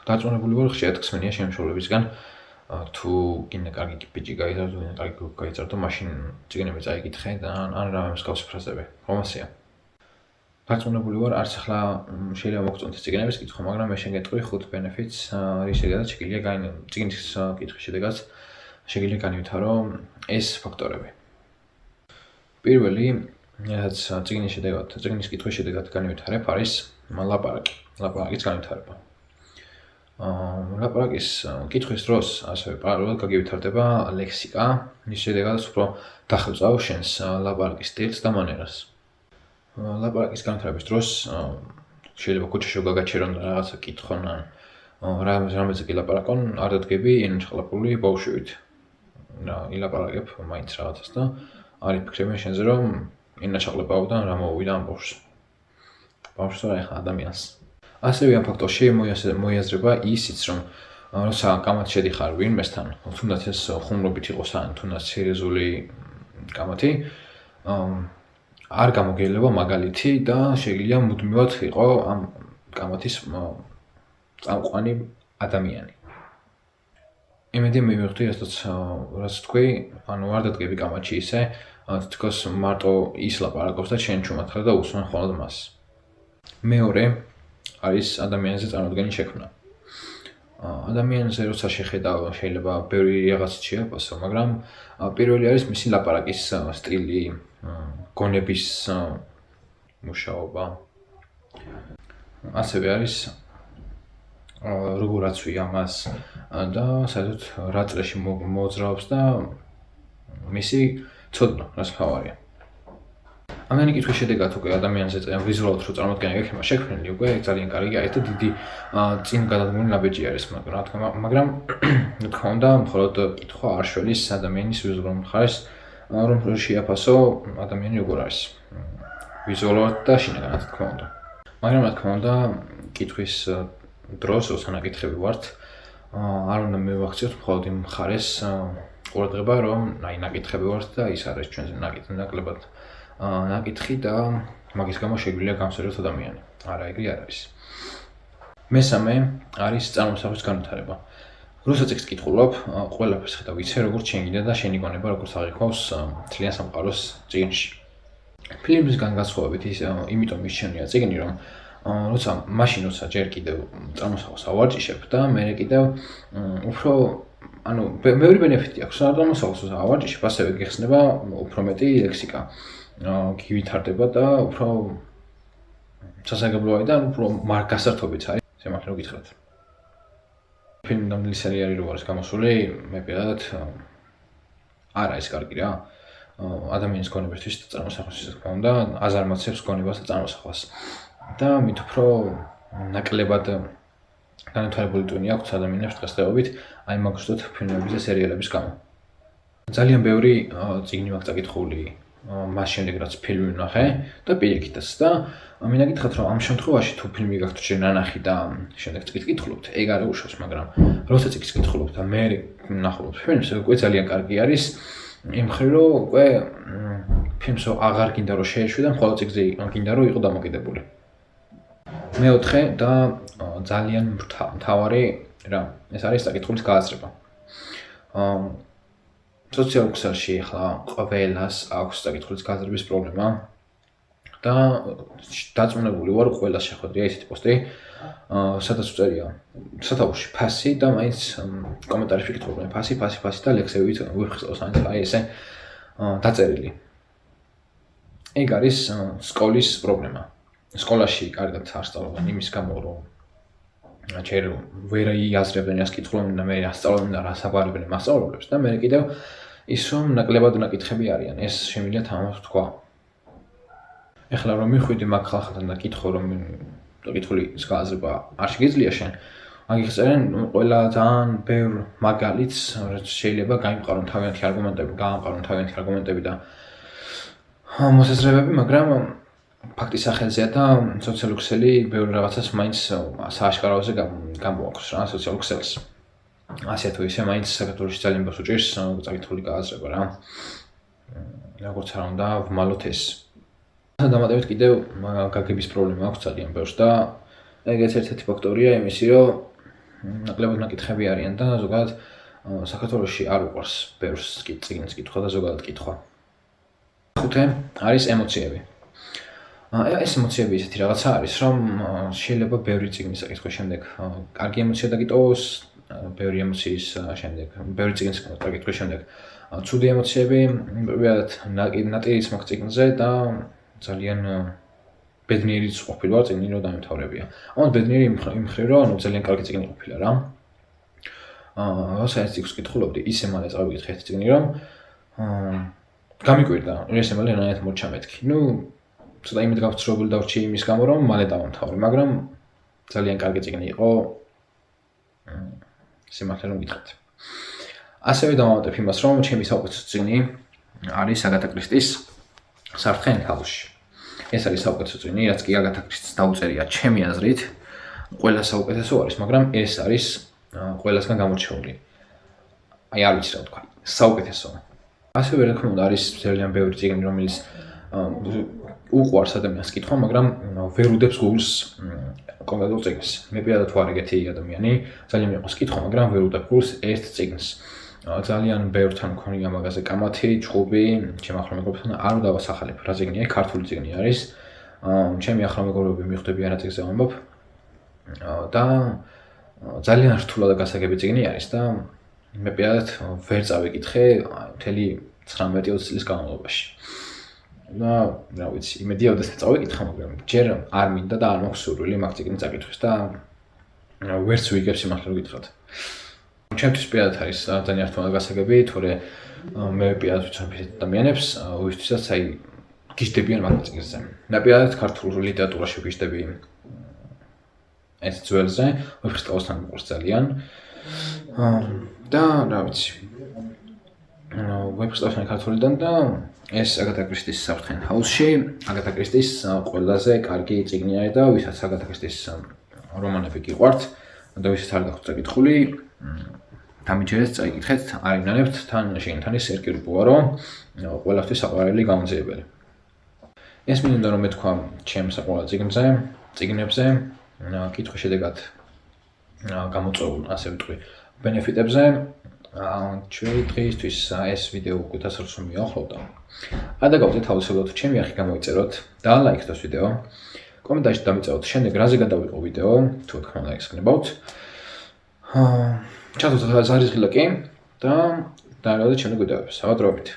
დარწმუნებული ვარ, ხშირად ხსენია შემშოლებისგან თუ კიდე კარგი ბიჭი გაიზარდო, თუ კარგი გოგო გაიზარდო, მაშინ წიგნები წაიკითხე და ან რამე მსგავსი ფრაზები. ხომასია. დარწმუნებული ვარ, არც ახლა შეიძლება მოგწონთ წიგნების კითხვა, მაგრამ მე შეგეტყვი 5 benefits, რის შედეგად შეგიძლია წიგნის კითხვის შედეგად შეგიძლია განივითარო ეს ფაქტორები. პირველი, რაც წიგნის კითხვის შედეგად განივითარებ, არის ლაპარაკი. ლაპარაკის განვითარება. ლაპარაკის კითხვის დროს ასევე პარალელურად გაგივითარდება ლექსიკა, რის შედეგადაც უფრო დახვეწავ შენს ლაპარაკის სტილს და მანერას. ლაპარაკის განვითარების დროს შეიძლება ქუჩაში გაგაჩერონ და რაღაცა კითხონ ან რამეზე გილაპარაკონ, არ დადგები ენაჩხალაპული ბავშვივით. ილაპარაკებ მაინც რაღაცას და არ იფიქრებენ შენზე, რომ ენაჩხალებაო და რა მოუვიდა ამ ბავშვს. ბავშვს რა ეხა ადამიანს. ასევე ამ ფაქტორში მოიაზრება ისიც, რომ როცა კამათში შედიხარ ვინმესთან, თუნდაც ეს ხუმრობით იყოს ან თუნდაც სერიოზული კამათი, არ გამოგეილება მაგალითი და შეგიძლია მუდმივად იყო ამ კამათის წამყვანი ადამიანი. იმედი მივიღდი, რაც თქვი, ანუ არ დადგები კამათში ისე, თქოს მარტო ის ლაპარაკობს და შენ ჩუმატხარ და უსმენ მხოლოდ მას. მეორე არის ადამიანზე წარმოდგენის შექმნა. ადამიანზე როცა შეხედავ, შეიძლება ბევრი რაღაცით შეაფასო, მაგრამ პირველი არის მისი ლაპარაკის სტილი, გონების მუშაობა. ასევე არის როგორ აცვი ამას და საერთოდ რა წრეში მოძრაობს და მისი ცოდნა, რაც მთავარია. ამენი კითხვის შედეგად უკვე ადამიანზე ვიზუალურად რო წარმოდგენა გექნება შექმნილი, უკვე ძალიან კარგი არის და დიდი წინ გადადგმული ნაბეჭი არის, მაგრამ რა თქმა უნდა, მხოლოდ კითხვა არ შველის ადამიანის ვიზუალურ მხარეს, რომ შეაფასო ადამიანი როგორ არის. ვიზუალურად და შინაგანად, რა თქმა უნდა. მაგრამ რა თქმა უნდა, კითხვის დროს, როცა ნაკითხები ვართ, არ უნდა მივახციოთ მხოლოდ იმ მხარეს ყურადღება, რომ ნაკითხები ვართ და ის არის ჩვენზე ნაკლებად ნაკითხი და მაგის გამო შეგვიძლია გამსერიოთ ადამიანი. არა, ეგრე არ არის. მესამე არის წარმოსახვის განვითარება. როცა წიგნს კითხულობ, ყველაფერს ხედავ იცი, როგორც შენ გინდა და შენი გონება როგორც აღიქვავს მთლიან სამყაროს წიგნში. ფილმისგან განსხვავებით იმიტომ მისჩენია წიგნი, რომ როცა ჯერ კიდევ წარმოსახვას ავარჯიშებ და მე კიდევ უფრო ბევრი ბენეფიტი აქვს, წარმოსახვას ავარჯიშებ, ასევე გეხსნება უფრო მეტი ლექსიკა. გივითარდება და უფრო სასაგებლოა და უფრო გასართობიც არის, შემიძლია გითხრათ. ფილმი ნამდვილი სერიალი რო არის გამოსული, მე პირადად არა ეს კარგი რა. ადამიანის გონებისთვის და წარმოსახვისთვის თქმა უნდა, აზარმაცებს გონებას და წარმოსახვას. და მით უფრო ნაკლებად განვითარებული ტვინი აქვს ადამიანებს დღესდღეობით, აი მაგალითად ფილმების და სერიალების გამო. ძალიან ბევრი წიგნი მაქვს წაკითხული მას შემდეგ რაც ფილმი ვნახე და პირიქითაც და მინდა გითხრათ რომ ამ შემთხვევაში თუ ფილმი გაქვთ ჯერ ნანახი და შემდეგ წიგნს კითხულობთ, ეგ არ უშავს, მაგრამ როცა წიგნს კითხულობთ და მე ნახულობ ფილმს, უკვე ძალიან კარგი არის იმ მხრივ რომ უკვე ფილმს აღარ გინდა რომ შეეშვი და მხოლოდ წიგნზე გინდა რომ იყო დამოკიდებული. მეოთხე და ძალიან მთავარი რა, ეს არის წაკითხulis გააზრება. სოციალურ ქსელში ახლა ყველას აქვს წაკითხulis გააზრების პრობლემა და დაწუნებული ვარ ყველას შეხვედრია ისეთი პოსტი, სადაც უწერია სათაურში ფასი და მაინც კომენტარებში კითხულობენ ფასი და ლექსებით ვიფხსოვს აი ესე დაწერილი. ეგ არის სკოლის პრობლემა. სკოლაში კარგად არ სწავლობენ იმის გამო, რომ ჯერ ვერ იაზრებენ ეს კითხულობენ და მე ასწავლობენ და რასაგვარებენ მასწავლებლებს და მე კიდევ ის რომ ნაკლებად ნაკითხები არიან, ეს შემიძლია თამამად თქვა. ეხლა რომ მიხვიდი მაგ ხალხთან და კითხო რომ კითხulis გააზრება არ შეგიძლია შენ, მაგის წერენ ყველა ძალიან ბევრ მაგალითს, რაც შეიძლება გაიმყარონ თავიანთი არგუმენტები და მოსაზრებები, მაგრამ ფაქტის სახელზეა და სოციალური ქსელი ბევრი რაღაცას მაინც სააშკაროზე გამოაქვს რა სოციალურ ქსელს. ასე თუ ისე მაინც საქართველოში ძალიან ბევრს უჭირს წაკითხული გააზრება რა. როგორც არ უნდა ვმალოთ ეს. დამატებით კიდევ გაგების პრობლემა აქვს ძალიან ბევრს და ეგ ერთ-ერთი ფაქტორია იმისი, რომ ნაკლებად ნაკითხები არიან და ზოგადად საქართველოში არ უყვარს ბევრს წიგნის კითხვა და ზოგადად კითხვა. ხუთე არის ემოციები. ეს ემოციები ისეთი რაღაცა არის, რომ შეიძლება ბევრი წიგნის საკითხვის შემდეგ კარგი ემოცია დაგიტოვოს, ბევრი ემოციის შემდეგ, ბევრი წიგნის საკითხვის შემდეგ ცუდი ემოციები, პირველად ნატირიც მაქვს წიგნზე და ძალიან ბედნიერიც ყოფილი ვარ წიგნი რომ დამთავრებია. ამიტომ ბედნიერი იმ მხრივ რომ ძალიან კარგი წიგნი ყოფილა რა. როცა ეს წიგნს კითხულობდი, ისე მალე წავიკითხე ეს წიგნი რომ გამიკვირდა, ესე მალე რაით მორჩა მეთქი. ცოტა იმით გავცრობილი დავრჩი იმის გამო რომ მალე დავამთავრე, მაგრამ ძალიან კარგი წიგნი იყო. სიმართლე რომ გითხრათ. ასევე დავამატებ იმას, რომ ჩემი საუკეთესო წიგნი არის აგათა კრისტის საფრთხე ენქაუსში. ეს არის საუკეთესო წიგნი, რაც კი აგათა კრისტის დაუწერია ჩემი აზრით. ყველა საუკეთესო არის, მაგრამ ეს არის ყველასგან გამორჩეული. აი არ ვიცი რა ვთქვა, საუკეთესო. ასევე რა თქმა უნდა არის ძალიან ბევრი წიგნი, რომელიც უყვარს ადამიანს კითხვა, მაგრამ ვერ უდებს გულს კონკრეტულ წიგნს. მე პირადად ვარ ეგეთი ადამიანი, ძალიან მიყვარს კითხვა, მაგრამ ვერ უდებ გულს ერთ წიგნს. ძალიან ბევრთან მქონია მაგაზე კამათი, ჭუბი, ჩემ ახალ მეგობრებთან არ დავასახალებ რა წიგნია, ქართული წიგნი არის. ჩემი ახალ მეგობრები მიხვდებიან რა წიგნზე ვამბობ. და ძალიან რთულად გასაგები წიგნი არის და მე პირადად ვერ წავიკითხე მთელი 19-20 წლის განმავლობაში. და რა ვიცი, იმედია ოდესმე წავიკითხა, მაგრამ ჯერ არ მინდა და არ მაქვს სურვილი მაგ წიგნის წაკითხვის და ვერც ვიგებ სიმართლე რომ გითხრათ. ჩემთვის პირადად არის ძალიან რთულად გასაგები, თორე მე პირადად ვიცნობ ადამიანებს, ვისთვისაც აი გიждდებიან მაგ წიგნზე. მე პირადად ქართულ ლიტერატურაში ვგიждდები ეს ძველზე, ვეფხისტყაოსთან მიყვარს ძალიან. და რა ვიცი. ვეფხისტყაოსთან ქართულიდან და ეს აგათა კრისტის საფრთხე ენქაუსში, აგათა კრისტის ყველაზე კარგი წიგნი არის და ვისაც აგათა კრისტის რომანები გიყვართ და ვისაც არ გაქვთ წაკითხული, დამიჯერეთ, წაიკითხეთ, არ იმნანებთ, თან შეგინთან ის ერკილი პუარო, ყველასთვის საყვარელი გამომძიებელი. ეს მინდა რომ მეთქვა ჩემს საყვარელ წიგნებზე, კითხვის შედეგად გამოწვეულ, ასე ვთქვი, ბენეფიტებზე. ჩვენი დღეისთვის ეს ვიდეო უკვე დასრულს მიახლოვდა. არ დაგავდეთ თავისებურად ჩემი არხი გამოიწეროთ და ლაიქდოთ ეს ვიდეო. კომენტარში დამიწეროთ შემდეგ რაზე გადავიყო ვიდეო, თუ თქმა უნდა ის გნებავთ. ჩათვლით ზარისხილა კი და დაანებოთ ჩემი ვიდეოებს. ავადრობით.